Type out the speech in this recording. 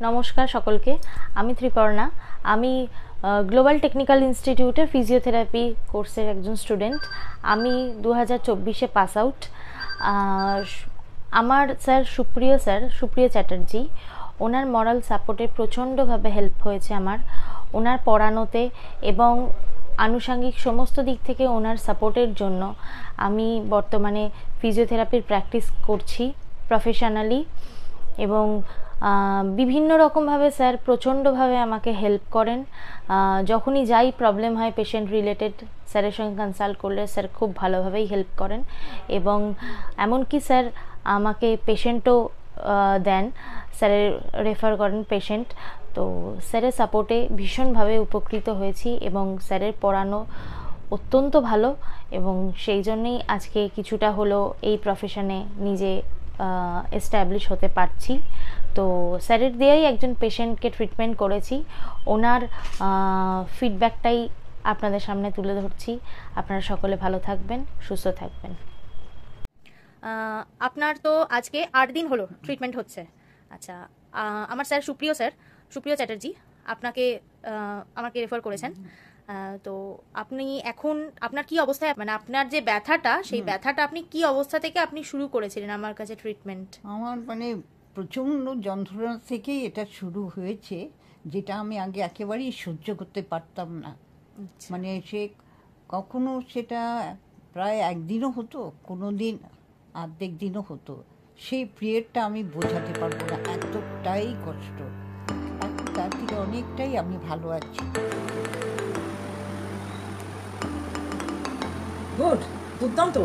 নমস্কার সকলকে। আমি ত্রিপর্ণা। আমি গ্লোবাল টেকনিক্যাল ইনস্টিটিউটের ফিজিওথেরাপি কোর্সের একজন স্টুডেন্ট। আমি 2024-এ পাস আউট। আমার সুপ্রিয় চ্যাটার্জি, ওনার মরাল সাপোর্টে প্রচণ্ডভাবে হেল্প হয়েছে আমার, ওনার পড়ানোতে এবং আনুষঙ্গিক সমস্ত দিক থেকে ওনার সাপোর্টের জন্য আমি বর্তমানে ফিজিওথেরাপির প্র্যাকটিস করছি প্রফেশনালি। এবং বিভিন্ন রকমভাবে স্যার প্রচণ্ডভাবে আমাকে হেল্প করেন। যখনই যাই প্রবলেম হয় পেশেন্ট রিলেটেড, স্যারের সঙ্গে কনসাল্ট করলে স্যার খুব ভালোভাবেই হেল্প করেন। এবং এমনকি স্যার আমাকে পেশেন্টও দেন, স্যারের রেফার করেন পেশেন্ট। তো স্যারের সাপোর্টে ভীষণভাবে উপকৃত হয়েছি এবং স্যারের পড়ানো অত্যন্ত ভালো, এবং সেই জন্যেই আজকে কিছুটা হলো এই প্রফেশনে নিজে এস্টাবলিশ হতে পারছি। তো স্যারের দিয়েই একজন পেশেন্টকে ট্রিটমেন্ট করেছি, ওনার ফিডব্যাকটাই আপনাদের সামনে তুলে ধরছি। আপনারা সকলে ভালো থাকবেন, সুস্থ থাকবেন। আপনার তো আজকে 8 দিন হলো ট্রিটমেন্ট হচ্ছে। আচ্ছা, আমার সুপ্রিয় চ্যাটার্জি আমাকে রেফার করেছেন। তো আপনি এখন আপনার কি অবস্থায়, মানে আপনার যে ব্যথাটা, সেই ব্যথাটা আপনি কি অবস্থা থেকে আপনি শুরু করেছিলেন আমার কাছে ট্রিটমেন্ট? আমার প্রচণ্ড যন্ত্রণা থেকেই এটা শুরু হয়েছে, যেটা আমি আগে একেবারেই সহ্য করতে পারতাম না। সে কখনো সেটা প্রায় একদিনও হতো, কোনো দিন অর্ধেক দিনও হতো। সেই পিরিয়ডটা আমি বোঝাতে পারবো না, এতটাই কষ্ট। এখন তার থেকে অনেকটাই আমি ভালো আছি। গুড, দুর্দান্ত।